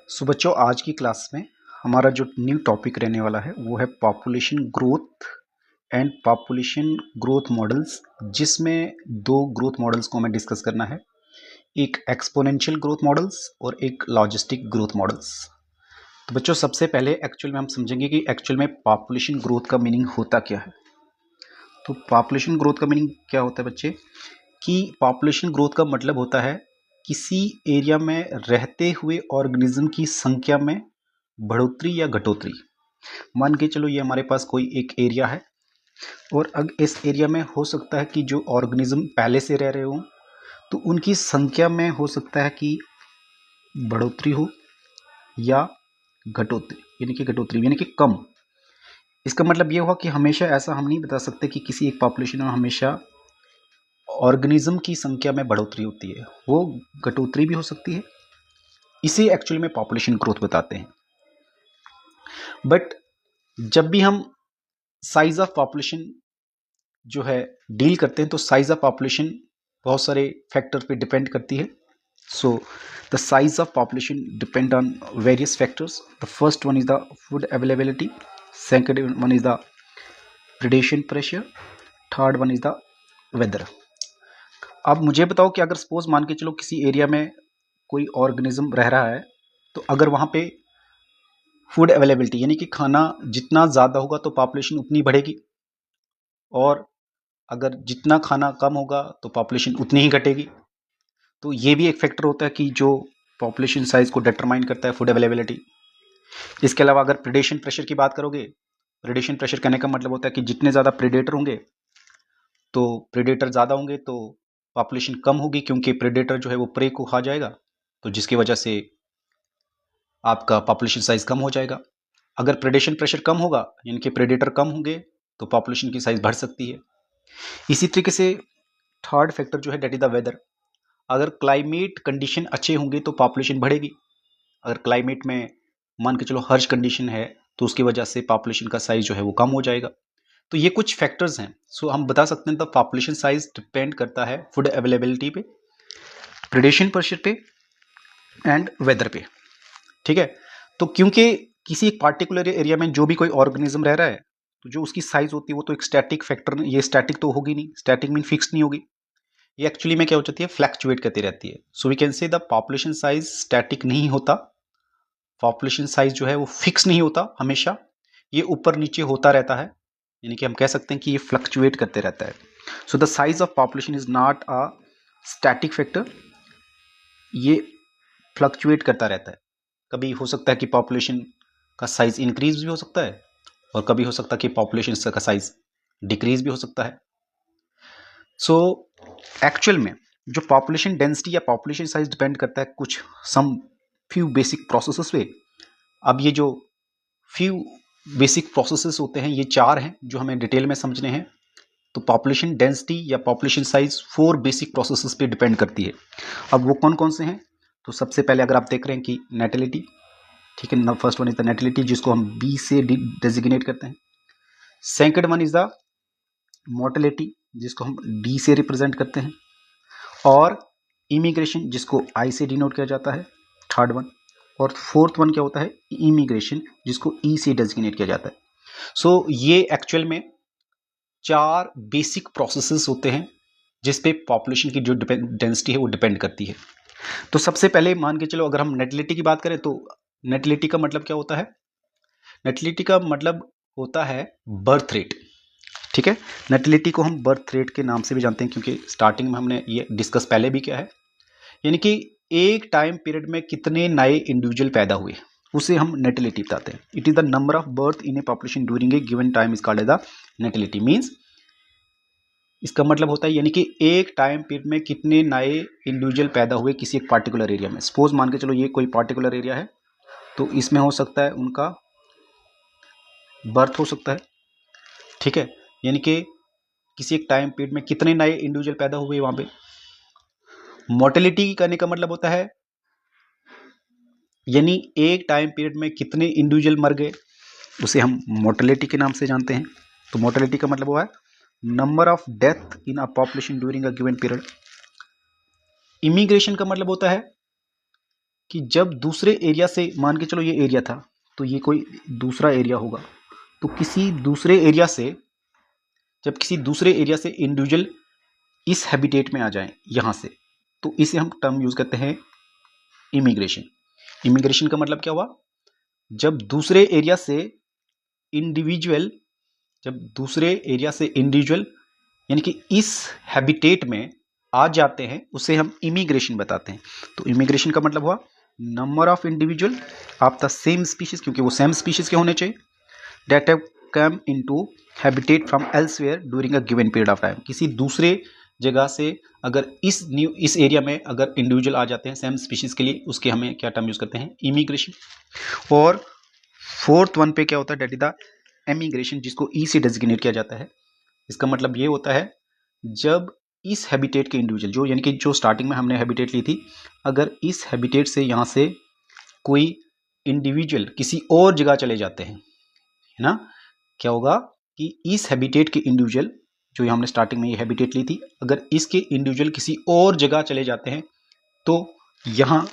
सो बच्चों, आज की क्लास में हमारा जो न्यू टॉपिक रहने वाला है वो है population growth and population growth models, जिसमें दो ग्रोथ मॉडल्स को हमें डिस्कस करना है। एक एक्सपोनेंशियल ग्रोथ मॉडल्स और एक लॉजिस्टिक ग्रोथ मॉडल्स। तो बच्चों, सबसे पहले एक्चुअल में हम समझेंगे कि एक्चुअल में पॉपुलेशन ग्रोथ का मीनिंग होता क्या है। तो पॉपुलेशन ग्रोथ का मीनिंग क्या होता है बच्चे, कि पॉपुलेशन ग्रोथ का मतलब होता है किसी एरिया में रहते हुए ऑर्गेनिज्म की संख्या में बढ़ोतरी या घटोतरी। मान के चलो ये हमारे पास कोई एक एरिया है और अब इस एरिया में हो सकता है कि जो ऑर्गेनिज्म पहले से रह रहे हों तो उनकी संख्या में हो सकता है कि बढ़ोतरी हो या घटोतरी, यानी कि कम। इसका मतलब ये हुआ कि हमेशा ऐसा हम नहीं बता सकते कि किसी एक पॉपुलेशन में हमेशा ऑर्गेनिज्म की संख्या में बढ़ोतरी होती है, वो घटोतरी भी हो सकती है। इसे एक्चुअली में पॉपुलेशन ग्रोथ बताते हैं। बट जब भी हम साइज ऑफ पॉपुलेशन जो है डील करते हैं तो साइज ऑफ पॉपुलेशन बहुत सारे फैक्टर पे डिपेंड करती है। So the size of population depend on various factors. The first one is the food availability, second one is the predation pressure, third one is the weather. अब मुझे बताओ कि अगर सपोज मान के चलो किसी एरिया में कोई ऑर्गेनिज्म रह रहा है, तो अगर वहाँ पे फूड अवेलेबिलिटी यानी कि खाना जितना ज़्यादा होगा तो पॉपुलेशन उतनी बढ़ेगी, और अगर जितना खाना कम होगा तो पॉपुलेशन उतनी ही घटेगी। तो ये भी एक फैक्टर होता है कि जो पॉपुलेशन साइज को डिटरमाइन करता है, फूड अवेलेबिलिटी। इसके अलावा अगर प्रेडेशन प्रेशर की बात करोगे, प्रेडेशन प्रेशर कहने का मतलब होता है कि जितने ज़्यादा प्रेडेटर होंगे तो प्रेडेटर ज़्यादा होंगे तो पॉपुलेशन कम होगी, क्योंकि प्रेडेटर जो है वो प्रे को खा जाएगा, तो जिसकी वजह से आपका पॉपुलेशन साइज कम हो जाएगा। अगर प्रेडेशन प्रेशर कम होगा यानी कि प्रेडेटर कम होंगे तो पॉपुलेशन की साइज बढ़ सकती है। इसी तरीके से थर्ड फैक्टर जो है डेट इज द वेदर। अगर क्लाइमेट कंडीशन अच्छे होंगे तो पॉपुलेशन बढ़ेगी। अगर क्लाइमेट में मान के चलो हर्ष कंडीशन है तो उसकी वजह से पॉपुलेशन का साइज जो है वो कम हो जाएगा। तो ये कुछ फैक्टर्स हैं। सो हम बता सकते हैं द पॉपुलेशन साइज डिपेंड करता है फूड अवेलेबिलिटी पे, प्रेडेशन प्रेशर पे एंड वेदर पे। ठीक है। तो क्योंकि किसी एक पार्टिकुलर एरिया में जो भी कोई ऑर्गेनिज्म रह रहा है तो जो उसकी साइज होती है वो तो एक स्टैटिक फैक्टर, ये स्टैटिक तो होगी नहीं, स्टैटिक मीन फिक्स नहीं होगी, ये एक्चुअली में क्या हो जाती है, फ्लैक्चुएट करती रहती है। So we can say the population size static नहीं होता, पॉपुलेशन साइज जो है वो फिक्स नहीं होता, हमेशा ये ऊपर नीचे होता रहता है, यानी कि हम कह सकते हैं कि ये फ्लक्चुएट करते रहता है। So the size of population is not a static factor, ये फ्लक्चुएट करता रहता है। कभी हो सकता है कि पॉपुलेशन का साइज इंक्रीज भी हो सकता है और कभी हो सकता है कि पॉपुलेशन का साइज डिक्रीज भी हो सकता है। सो एक्चुअल में जो पॉपुलेशन डेंसिटी या पॉपुलेशन साइज डिपेंड करता है कुछ सम फ्यू बेसिक प्रोसेसेस पे। अब ये जो फ्यू बेसिक प्रोसेसेस होते हैं ये चार हैं जो हमें डिटेल में समझने हैं। तो पॉपुलेशन डेंसिटी या पॉपुलेशन साइज 4 बेसिक प्रोसेसेस पे डिपेंड करती है। अब वो कौन कौन से हैं, तो सबसे पहले अगर आप देख रहे हैं कि नेटिलिटी, ठीक है, फर्स्ट वन इज द नेटिलिटी जिसको हम बी से डेजिग्नेट करते हैं। Second one is the mortality जिसको हम डी से रिप्रेजेंट करते हैं, और इमिग्रेशन जिसको आई से डिनोट किया जाता है, थर्ड वन। और फोर्थ वन क्या होता है, इमिग्रेशन जिसको ई से डेजिग्नेट किया जाता है। सो ये एक्चुअल में चार बेसिक प्रोसेसेस होते हैं जिस पे पॉपुलेशन की जो डेंसिटी है वो डिपेंड करती है। तो सबसे पहले मान के चलो अगर हम नेटिलिटी की बात करें तो नेटिलिटी का मतलब क्या होता है, नेटिलिटी का मतलब होता है बर्थ रेट। ठीक है, नेटिलिटी को हम बर्थ रेट के नाम से भी जानते हैं क्योंकि स्टार्टिंग में हमने ये डिस्कस पहले भी किया है, यानी कि एक टाइम पीरियड में कितने नए इंडिविजुअल पैदा हुए उसे हम नेटिलिटी बताते हैं। It is the number of birth in a population during a given time is called as the natality. Means इसका मतलब होता है यानी कि एक टाइम पीरियड में कितने नए इंडिविजुअल पैदा हुए किसी एक पार्टिकुलर एरिया में। सपोज मान के चलो ये कोई पार्टिकुलर एरिया है तो इसमें हो सकता है उनका बर्थ हो सकता है। ठीक है, यानी कि किसी एक टाइम पीरियड में कितने नए इंडिविजुअल पैदा हुए वहां पे। मोर्टेलिटी करने का मतलब होता है यानी एक टाइम पीरियड में कितने इंडिविजुअल मर गए उसे हम मोर्टेलिटी के नाम से जानते हैं। तो मोर्टेलिटी का मतलब हुआ है number of death in a population during a given period. Immigration का मतलब होता है कि जब दूसरे एरिया से, मान के चलो ये एरिया था, तो ये कोई दूसरा एरिया होगा, तो किसी दूसरे एरिया से, जब किसी दूसरे एरिया से इंडिविजुअल इस हैबिटेट में आ जाए यहाँ से, तो इसे हम टर्म यूज करते हैं इमिग्रेशन। इमिग्रेशन का मतलब क्या हुआ, जब दूसरे एरिया से इंडिविजुअल, यानी कि इस हैबिटेट में आ जाते हैं, उसे हम इमिग्रेशन बताते हैं। तो इमिग्रेशन का मतलब हुआ number of individual of the same species, क्योंकि वो सेम स्पीशीज के होने चाहिए, that have come into habitat from elsewhere during a given period of time. किसी दूसरे जगह से अगर इस एरिया में अगर इंडिविजुअल आ जाते हैं सेम स्पीशीज के लिए, उसके हमें क्या टर्म यूज करते हैं, इमिग्रेशन। और फोर्थ वन पे क्या होता है, डेट इज द एमिग्रेशन, जिसको ई से डेजिग्नेट किया जाता है। इसका मतलब ये होता है, जब इस हैबिटेट के इंडिविजुअल, जो यानी कि जो स्टार्टिंग में हमने हैबिटेट ली थी, अगर इस हैबिटेट से यहाँ से कोई इंडिविजुअल किसी और जगह चले जाते हैं, है ना, क्या होगा कि इस हैबिटेट के इंडिविजुअल, जो हमने स्टार्टिंग में ये हैबिटेट ली थी, अगर इसके इंडिविजुअल किसी और जगह चले जाते हैं, तो यहाँ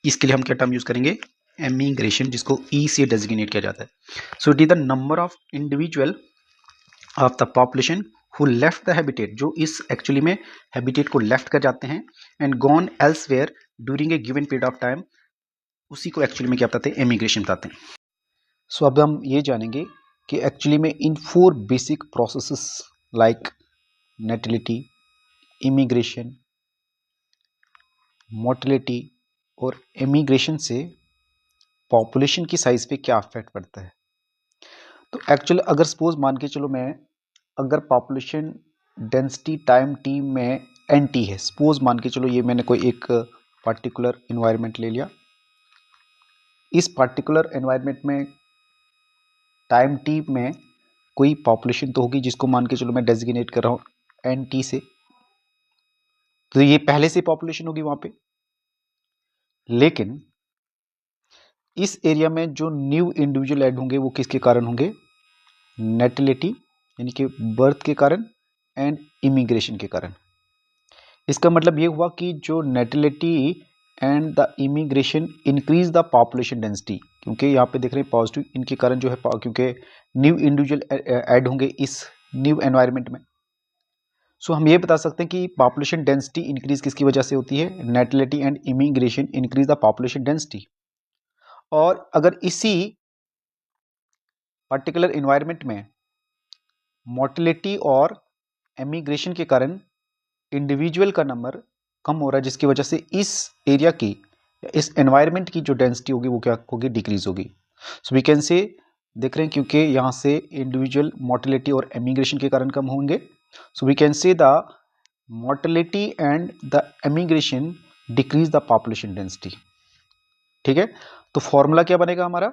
इसके लिए हम क्या टर्म यूज करेंगे, एमिग्रेशन, जिसको ई से डेजिग्नेट किया जाता है। So it is the number of individual of the population who left the habitat, जो इस एक्चुअली में हैबिटेट को लेफ्ट कर जाते हैं, and gone elsewhere during a given period of time, उसी को एक्चुअली में क्या बताते हैं, एमिग्रेशन बताते हैं। सो अब हम ये जानेंगे कि एक्चुअली में in 4 basic processes like natality, immigration, mortality और एमिग्रेशन से पॉपुलेशन की साइज पे क्या इफेक्ट पड़ता है। तो एक्चुअली अगर सपोज मान के चलो, मैं अगर पॉपुलेशन डेंसिटी टाइम टी में एन टी है, सपोज मान के चलो ये मैंने कोई एक पर्टिकुलर इन्वायरमेंट ले लिया, इस पर्टिकुलर एनवायरनमेंट में टाइम टी में कोई पॉपुलेशन तो होगी, जिसको मान के चलो मैं डेजिग्नेट कर रहा हूँ एन टी से, तो ये पहले से पॉपुलेशन होगी वहां पे। लेकिन इस एरिया में जो न्यू इंडिविजुअल ऐड होंगे वो किसके कारण होंगे, नेटिलिटी यानी कि बर्थ के कारण, एंड इमिग्रेशन के कारण। इसका मतलब ये हुआ कि जो natality and the immigration increase the population density, क्योंकि यहाँ पे देख रहे हैं पॉजिटिव इनके कारण जो है, क्योंकि न्यू इंडिविजुअल ऐड होंगे इस न्यू एनवायरनमेंट में। सो हम ये बता सकते हैं कि पॉपुलेशन डेंसिटी इंक्रीज किसकी वजह से होती है, natality and immigration increase the population density. और अगर इसी पर्टिकुलर इन्वायरमेंट में मोर्टेलिटी और एमिग्रेशन के कारण इंडिविजुअल का नंबर कम हो रहा है, जिसकी वजह से इस एरिया की, इस एनवायरनमेंट की जो डेंसिटी होगी वो क्या होगी, डिक्रीज होगी। सो वी कैन से, देख रहे हैं क्योंकि यहाँ से इंडिविजुअल मोर्टेलिटी और एमिग्रेशन के कारण कम होंगे, so we can say the mortality and the emigration decrease the population density. ठीक है, तो फॉर्मूला क्या बनेगा हमारा,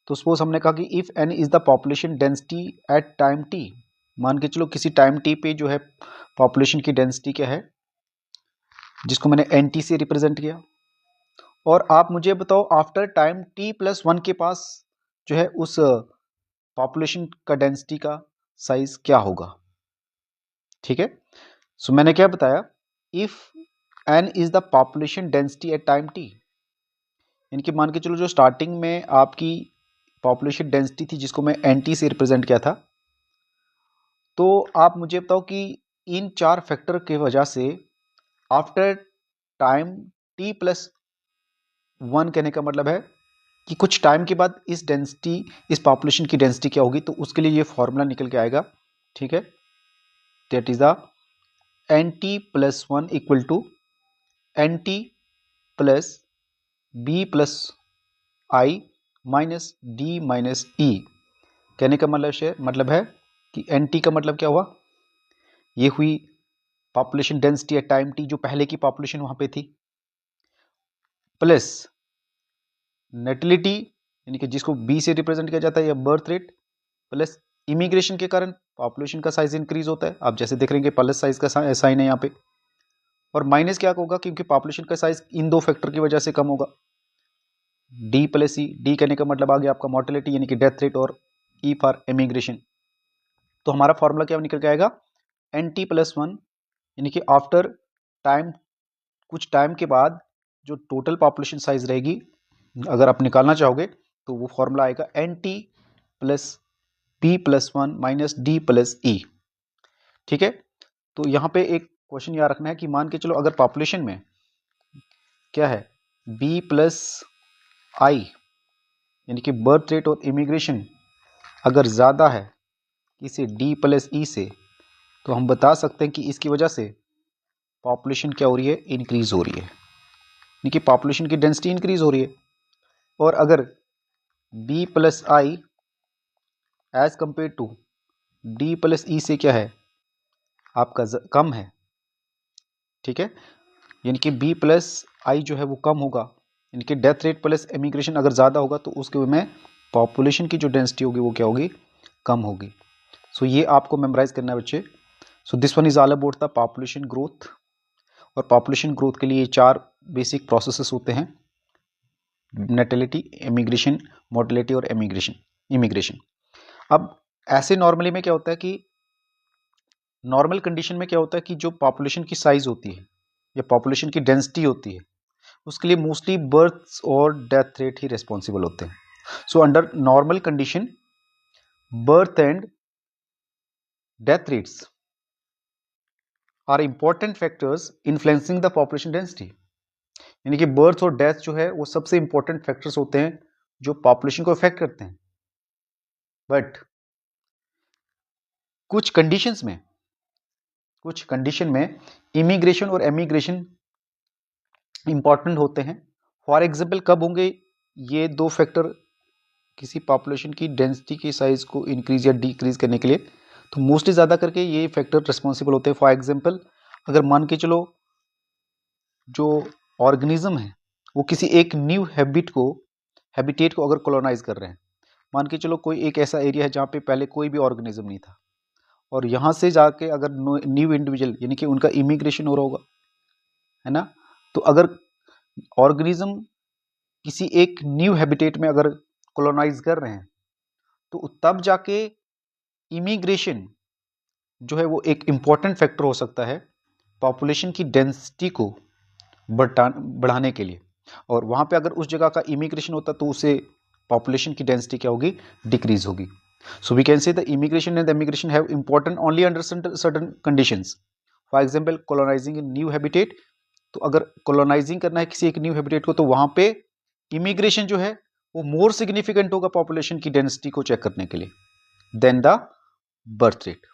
तो सपोज हमने कहा कि if N is the population density at time T, मान के चलो किसी टाइम टी पे जो है पॉपुलेशन की डेंसिटी क्या है, जिसको मैंने एन टी से रिप्रेजेंट किया, और आप मुझे बताओ आफ्टर टाइम टी प्लस 1 के पास जो है उस पॉपुलेशन का डेंसिटी का साइज क्या होगा। ठीक है, सो मैंने क्या बताया, if N is the population density at time T, यानी कि मान के चलो जो स्टार्टिंग में आपकी पॉपुलेशन डेंसिटी थी, जिसको मैं एन टी से रिप्रेजेंट किया था, तो आप मुझे बताओ कि इन 4 फैक्टर की वजह से आफ्टर टाइम टी प्लस 1 कहने का मतलब है कि कुछ टाइम के बाद इस डेंसिटी, इस पॉपुलेशन की डेंसिटी क्या होगी, तो उसके लिए ये फॉर्मूला निकल के आएगा। ठीक है, that is the N T plus 1 equal to N T plus B plus I minus D minus E. कहने का मतलब है कि एन टी का मतलब क्या हुआ, ये हुई population density at time T, जो पहले की पॉपुलेशन वहां पे थी, प्लस नेटिलिटी यानी कि जिसको बी से रिप्रेजेंट किया जाता है, या बर्थ रेट, प्लस इमिग्रेशन के कारण पॉपुलेशन का साइज इंक्रीज होता है, आप जैसे देख रहे हैं प्लस साइज का साइन है यहाँ पे, और माइनस क्या होगा, क्योंकि पॉपुलेशन का साइज इन 2 फैक्टर की वजह से कम होगा, डी प्लस ई, डी कहने का मतलब आ गया आपका मोर्टेलिटी यानी कि डेथ रेट, और ई फॉर इमिग्रेशन। तो हमारा फॉर्मूला क्या निकल के आएगा, एन टी प्लस 1 यानी कि आफ्टर टाइम, कुछ टाइम के बाद जो टोटल पॉपुलेशन साइज रहेगी अगर आप निकालना चाहोगे तो वो फॉर्मूला आएगा NT plus P plus 1 minus D plus E। ठीक है, तो यहाँ पे एक क्वेश्चन याद रखना है कि मान के चलो अगर पॉपुलेशन में क्या है B प्लस I यानी कि बर्थ रेट और इमिग्रेशन अगर ज़्यादा है किसी D प्लस E से, तो हम बता सकते हैं कि इसकी वजह से पॉपुलेशन क्या हो रही है, इंक्रीज हो रही है, यानी कि पॉपुलेशन की डेंसिटी इंक्रीज हो रही है। और अगर B plus I as compare to D plus E से क्या है आपका कम है, ठीक है, यानी कि B प्लस आई जो है वो कम होगा, यानी कि डेथ रेट प्लस इमिग्रेशन अगर ज़्यादा होगा तो उसके में पॉपुलेशन की जो डेंसिटी होगी वो क्या होगी, कम होगी। सो ये आपको मेमोराइज करना है बच्चे। So this one is all about the population growth. और पॉपुलेशन ग्रोथ के लिए 4 बेसिक प्रोसेसेस होते हैं, नेटेलिटी, इमिग्रेशन, मोर्टेलिटी और इमिग्रेशन। अब ऐसे नॉर्मली में क्या होता है कि नॉर्मल कंडीशन में क्या होता है कि जो पॉपुलेशन की साइज होती है या पॉपुलेशन की डेंसिटी होती है उसके लिए मोस्टली बर्थ और डेथ रेट ही रिस्पॉन्सिबल होते हैं। So under normal condition birth and death rates are important factors influencing the population density, यानी कि बर्थ और डेथ जो है वो सबसे इंपॉर्टेंट फैक्टर्स होते हैं जो पॉपुलेशन को इफेक्ट करते हैं। बट कुछ कंडीशन में इमिग्रेशन और एमिग्रेशन इंपॉर्टेंट होते हैं। फॉर एग्जाम्पल कब होंगे ये 2 फैक्टर किसी पॉपुलेशन की डेंसिटी की साइज को इंक्रीज या डिक्रीज करने के लिए, तो मोस्टली ज़्यादा करके ये फैक्टर रिस्पॉन्सिबल होते हैं। फॉर एग्जाम्पल अगर मान के चलो जो ऑर्गेनिज्म है वो किसी एक न्यू हैबिटेट को अगर कॉलोनाइज कर रहे हैं, मान के चलो कोई एक ऐसा एरिया है जहाँ पे पहले कोई भी ऑर्गेनिज्म नहीं था और यहाँ से जाके अगर न्यू इंडिविजुअल यानी कि उनका इमिग्रेशन हो रहा होगा, है ना, तो अगर ऑर्गेनिज्म किसी एक न्यू हैबिटेट में अगर कॉलोनाइज कर रहे हैं तो तब जाके इमिग्रेशन जो है वो एक इम्पॉर्टेंट फैक्टर हो सकता है पॉपुलेशन की डेंसिटी को बढ़ाने के लिए। और वहाँ पे अगर उस जगह का इमिग्रेशन होता तो उससे पॉपुलेशन की डेंसिटी क्या होगी, डिक्रीज होगी। So we can say the immigration and the immigration have important only under certain conditions. For example colonising in new habitat, तो अगर कॉलोनाइजिंग करना है किसी एक न्यू हैबिटेट को तो वहाँ पे इमिग्रेशन जो है वो मोर सिग्निफिकेंट होगा पॉपुलेशन की डेंसिटी को चेक करने के लिए देन द बर्थ रेट।